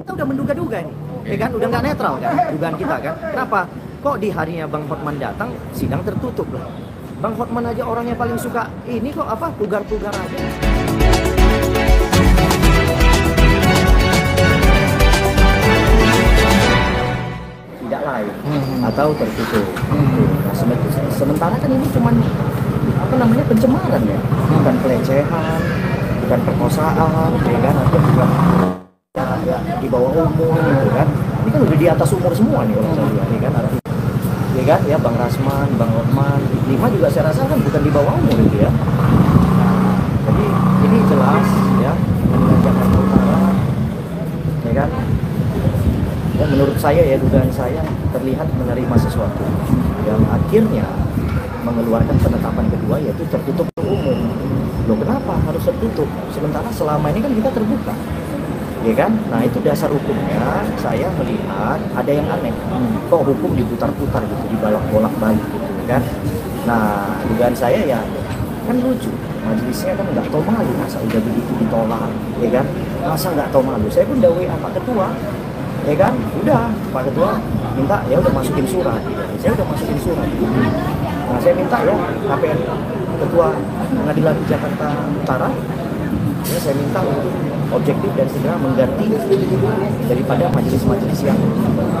kita udah menduga-duga nih, ya kan? Udah nggak netral kan, dugaan kita kan. Kenapa? Kok di harinya Bang Hotman datang, sidang tertutup loh. Bang Hotman aja orangnya paling suka ini kok apa, pugar-pugar aja. Tidak live atau tertutup. Nah, sementara kan ini cuman apa namanya, pencemaran ya, bukan pelecehan, bukan perkosaan, ya kan, atau bukan ya, di bawah umur gitu kan. Ini kan udah di atas umur semua nih kalau saya lihat, ya kan, artinya, ya kan, ya Bang Rasman, Bang Hotman, Lima juga saya rasa kan bukan di bawah umur itu ya. Nah, jadi ini jelas ya, Pengadilan Jakarta Utara, ya kan. Ya, menurut saya ya, dugaan saya terlihat menerima sesuatu yang akhirnya mengeluarkan penetapan kedua, yaitu tertutup umum. Loh, kenapa harus tertutup? Sementara selama ini kan kita terbuka, ya kan? Nah, itu dasar hukumnya. Saya melihat ada yang aneh. Kok hukum diputar-putar gitu, dibolak-balik gitu, kan? Nah, dugaan saya ya kan lucu. Majelisnya kan nggak tahu malu, masa udah begitu ditolak, ya kan? Masa nggak tahu malu? Saya pun udah WA Pak Ketua, ya kan, udah Pak Ketua minta ya udah masukin surat, saya udah masukin surat. Nah, saya minta ya KPN Ketua Pengadilan Jakarta Utara, ya saya minta untuk objektif dan segera mengganti daripada majelis-majelis yang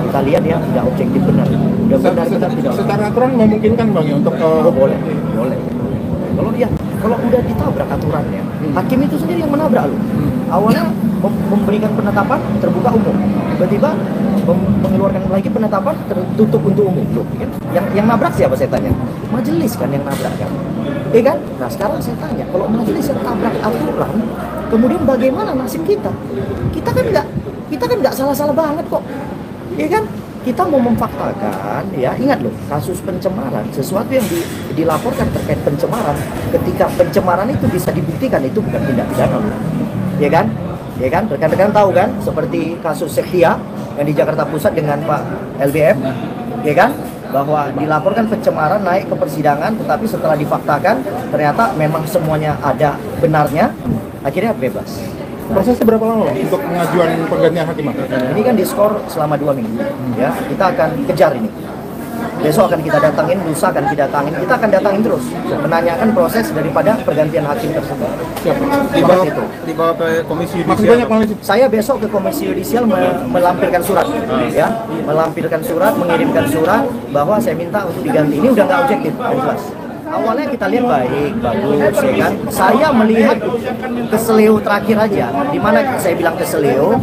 kita lihat ya tidak objektif benar. Udah benar kita tidak. Secara aturan memungkinkan Bang ya untuk boleh. Kalau udah ditabrak aturannya, hakim itu sendiri yang menabrak loh. Awalnya memberikan penetapan terbuka umum, tiba-tiba mengeluarkan lagi penetapan tertutup untuk umum. Loh, kan? Yang nabrak siapa saya tanya? Majelis kan yang nabrak kan? Kan? Nah, sekarang saya tanya, kalau majelis yang tabrak aturan, kemudian bagaimana nasib kita? Kita kan nggak salah-salah banget kok, ya kan? Kita mau memfaktakan, ya ingat loh, kasus pencemaran, sesuatu yang dilaporkan terkait pencemaran, ketika pencemaran itu bisa dibuktikan itu bukan tindak pidana loh, ya kan? Ya kan, rekan-rekan tahu kan, seperti kasus Setia yang di Jakarta Pusat dengan Pak LBM, ya kan, bahwa dilaporkan pencemaran naik ke persidangan, tetapi setelah difaktakan ternyata memang semuanya ada benarnya, akhirnya bebas. Prosesnya berapa lama untuk pengajuan penggantian hakim? Ini kan diskor selama 2 minggu, ya. Kita akan kejar ini. Besok akan kita datangin, lusa akan kita datangin, kita akan datangin terus menanyakan proses daripada pergantian hakim tersebut. Siapa? Dibawa ke komisi yudisial. Saya besok ke komisi yudisial melampirkan surat, ya, melampirkan surat, mengirimkan surat bahwa saya minta untuk diganti. Ini udah nggak objektif, jelas. Awalnya kita lihat baik, bagus, ya kan. Saya melihat keseleo terakhir aja, di mana saya bilang keseleo,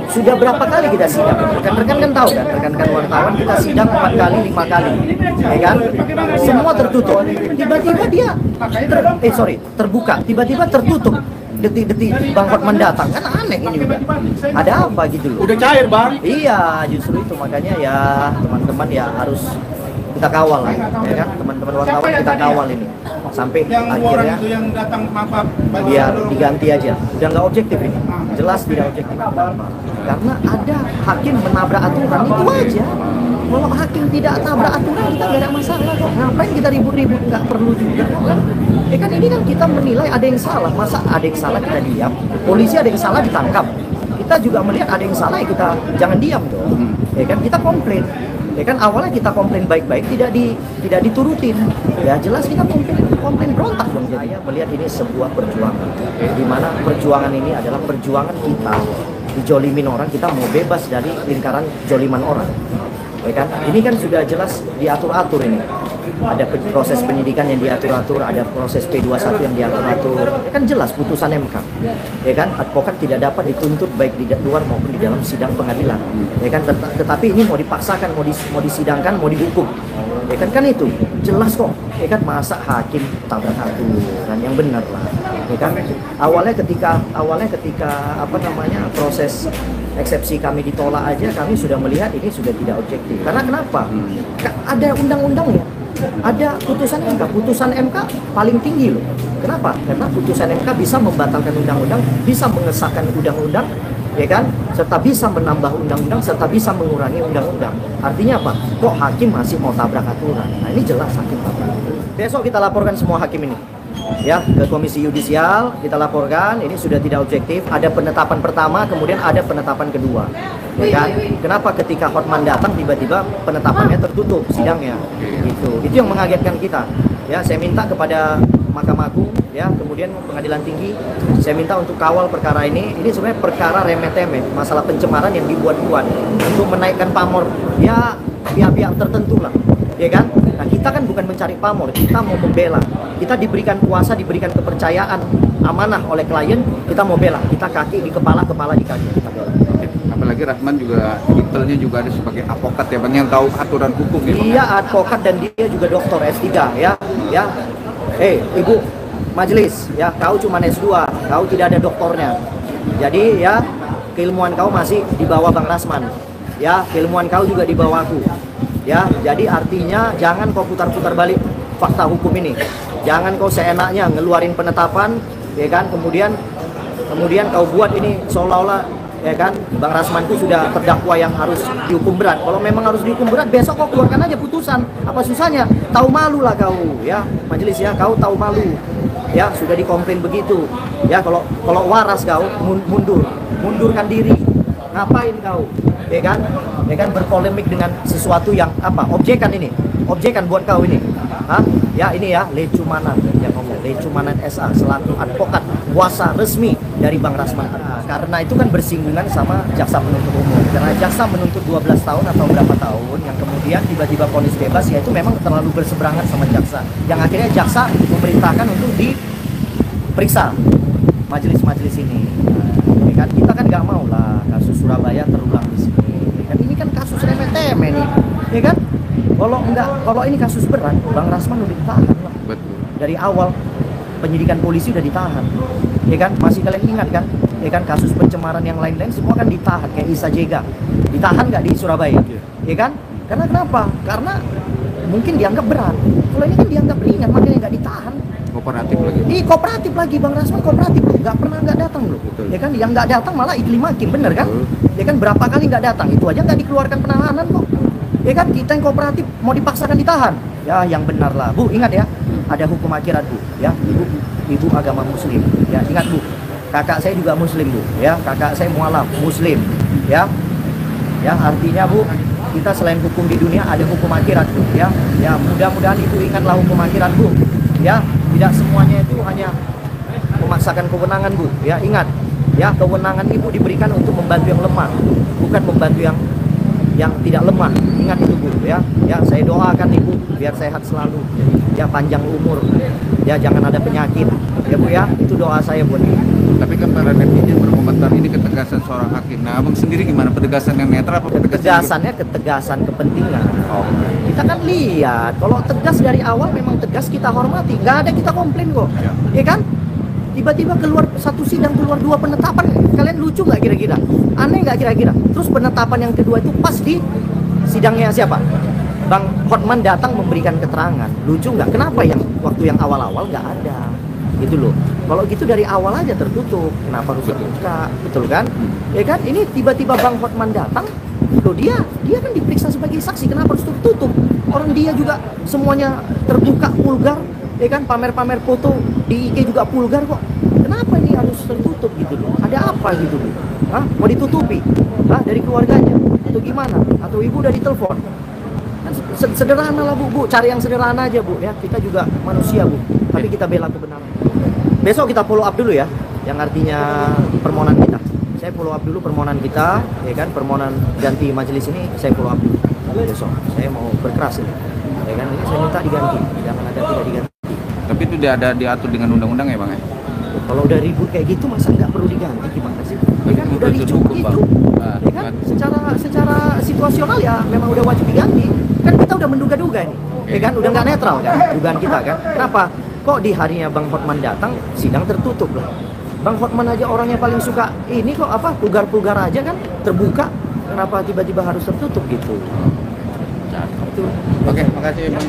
sudah berapa kali kita sidang. Rekan-rekan kan tahu kan, rekan-rekan wartawan kita sidang 4 kali, 5 kali, ya kan. Semua tertutup. Tiba-tiba dia terbuka, tiba-tiba tertutup. Detik-detik Bang Hotman datang, kan aneh ini udah. Ada apa gitu loh. Udah cair Bang. Iya, justru itu makanya ya teman-teman ya harus kita kawal lah, ya kan, teman-teman wartawan kita kawal ini sampai akhirnya biar diganti aja. Udah nggak objektif ini, jelas tidak objektif karena ada hakim menabrak aturan, itu aja. Kalau hakim tidak tabrak aturan kita nggak ada masalah kok. Ngapain kita ribut-ribut, nggak perlu juga kan. Kan ini kan kita menilai ada yang salah, masa ada yang salah kita diam, polisi ada yang salah ditangkap, kita juga melihat ada yang salah ya kita jangan diam dong, ya kan, kita komplain. Ya kan, awalnya kita komplain baik-baik, tidak diturutin. Ya jelas kita komplain berontak dong. Jadi melihat ini sebuah perjuangan, di mana perjuangan ini adalah perjuangan kita dijolimin orang, kita mau bebas dari lingkaran joliman orang. Ya kan, ini kan sudah jelas diatur-atur ini. Ada proses penyidikan yang diatur-atur, ada proses P21 yang diatur-atur. Ya kan jelas putusan MK. Ya kan, advokat tidak dapat dituntut baik di luar maupun di dalam sidang pengadilan. Ya kan, tetapi ini mau dipaksakan, mau disidangkan, mau dihukum. Ya kan itu jelas kok. Ya kan, masa hakim tabrak aturan, yang benar lah. Ya kan, awalnya ketika apa namanya, proses eksepsi kami ditolak aja, kami sudah melihat ini sudah tidak objektif. Karena kenapa? Ada undang-undangnya, ada putusan MK paling tinggi loh. Kenapa? Karena putusan MK bisa membatalkan undang-undang, bisa mengesahkan undang-undang, ya kan, serta bisa menambah undang-undang, serta bisa mengurangi undang-undang. Artinya apa? Kok hakim masih mau tabrak aturan? Nah, ini jelas hakim tabrak. Besok kita laporkan semua hakim ini. ya ke Komisi Yudisial, kita laporkan ini sudah tidak objektif. Ada penetapan pertama, kemudian ada penetapan kedua. Ya kan? Kenapa ketika Hotman datang tiba-tiba penetapannya tertutup sidangnya? Gitu. Itu yang mengagetkan kita. Ya, saya minta kepada Mahkamah Agung, ya, kemudian Pengadilan Tinggi, saya minta untuk kawal perkara ini. Ini sebenarnya perkara remeh-temeh, masalah pencemaran yang dibuat-buat untuk menaikkan pamor, ya pihak-pihak tertentu lah, ya kan? Nah, kita kan bukan mencari pamor, kita mau membela. Kita diberikan kuasa, diberikan kepercayaan, amanah oleh klien, kita mau bela. Kita kaki di kepala, kepala di kaki, kita bela. Apalagi Rahman juga titelnya juga ada sebagai advokat ya Bang, yang tahu aturan hukum ya Bang. Dia advokat dan dia juga doktor S3 ya. Ibu majelis ya, kau cuma S2, kau tidak ada doktornya. Jadi ya keilmuan kau masih di bawah Bang Rasman. Ya, keilmuan kau juga di bawah aku. Ya, jadi artinya jangan kau putar-putar balik fakta hukum ini. Jangan kau seenaknya ngeluarin penetapan, ya kan? Kemudian kau buat ini seolah-olah, ya kan, Bang Rasman itu sudah terdakwa yang harus dihukum berat. Kalau memang harus dihukum berat, besok kau keluarkan aja putusan. Apa susahnya? Tahu malu lah kau, ya majelis ya, kau tahu malu. Ya sudah dikomplain begitu. Ya kalau waras kau mundurkan diri. Ngapain kau? Ya kan berpolemik dengan sesuatu yang apa? Objekan ini, objekan buat kau ini. Hah? Ya ini ya Lecumanan yang ngomong, Lecumanan SA selaku advokat kuasa resmi dari Bang Rasman. Karena itu kan bersinggungan sama jaksa penuntut umum. Karena jaksa menuntut 12 tahun atau berapa tahun, yang kemudian tiba-tiba vonis bebas, ya itu memang terlalu berseberangan sama jaksa. Yang akhirnya jaksa memerintahkan untuk diperiksa majelis-majelis ini. Ya kan? Kita kan nggak mau lah kasus Surabaya terulang di sini. Ya kan? Ini kan kasus remeh-temeh nih, ya kan? Kalau ini kasus berat, Bang Rasman udah ditahan lah. Betul. Dari awal penyidikan polisi udah ditahan, ya kan? Masih kalian ingat kan? Ya kan, kasus pencemaran yang lain-lain semua kan ditahan, kayak Isa Jega ditahan nggak di Surabaya, ya kan? Karena kenapa? Karena mungkin dianggap berat. Kalau ini kan dianggap ringan, makanya nggak ditahan. Kooperatif lagi. Kooperatif lagi, Bang Rasman kooperatif loh, nggak pernah nggak datang loh. Betul. Ya kan, yang nggak datang malah Iklim Hakim, bener kan? Betul. Ya kan, berapa kali nggak datang, itu aja nggak dikeluarkan penahanan kok. Ya kan, kita yang kooperatif mau dipaksakan ditahan. Ya yang benar lah, Bu, ingat ya, ada hukum akhirat Bu, ya, ibu agama Muslim, ya ingat Bu. Kakak saya juga Muslim Bu, ya kakak saya mualaf Muslim, ya artinya Bu, kita selain hukum di dunia ada hukum akhirat Bu, ya mudah-mudahan Ibu ingatlah hukum akhirat Bu, ya tidak semuanya itu hanya memaksakan kewenangan Bu, ya ingat, ya kewenangan Ibu diberikan untuk membantu yang lemah, bukan membantu yang tidak lemah. Ingat itu Bu, ya saya doakan Ibu biar sehat selalu, ya panjang umur, ya jangan ada penyakit, ya Bu, ya itu doa saya buat Ibu. Tapi kan para netizen berkomentar ini ketegasan seorang hakim. Nah, Abang sendiri gimana? Petegasan yang netral apa Ketegasannya ketegasan kepentingan. Kita kan lihat, kalau tegas dari awal memang tegas, kita hormati, nggak ada kita komplain kok, ya kan? Tiba-tiba keluar satu sidang, keluar dua penetapan, kalian lucu nggak kira-kira? Aneh nggak kira-kira? Terus penetapan yang kedua itu pas di sidangnya siapa? Bang Hotman datang memberikan keterangan, lucu nggak? Kenapa yang waktu yang awal-awal nggak ada? Gitu loh. Kalau gitu dari awal aja tertutup, kenapa harus terbuka? Betul kan? Ya kan? Ini tiba-tiba Bang Hotman datang, loh dia kan diperiksa sebagai saksi, kenapa harus tertutup? Orang dia juga semuanya terbuka, vulgar, ya kan? Pamer-pamer foto di IG juga vulgar kok. Kenapa ini harus tertutup gitu loh? Ada apa gitu loh? Hah? Mau ditutupi? Hah? Dari keluarganya? Atau gimana? Atau Ibu udah ditelepon? Kan sederhana lah Bu, cari yang sederhana aja Bu, ya kita juga manusia Bu, tapi kita bela kebenaran. Besok kita follow up dulu ya, yang artinya permohonan kita. Saya follow up dulu permohonan kita, ya kan, permohonan ganti majelis ini saya follow up dulu. Besok saya mau berkeras ini, ya kan, ini saya minta diganti, jangan ada tidak diganti. Tapi itu dia ada diatur dengan undang-undang ya Bang ya? Kalau udah ribut kayak gitu masa nggak perlu diganti, gimana sih? Ya kan udah ricu gitu, ya kan, secara situasional ya memang udah wajib diganti. Kan kita udah menduga-duga ini, ya kan, udah nggak netral kan, dugaan kita kan. Kenapa? Kok di harinya Bang Hotman datang, sidang tertutup lah. Bang Hotman aja orangnya paling suka ini kok apa, pulgar-pulgar aja kan, terbuka. Kenapa tiba-tiba harus tertutup gitu? Oke, makasih Bang.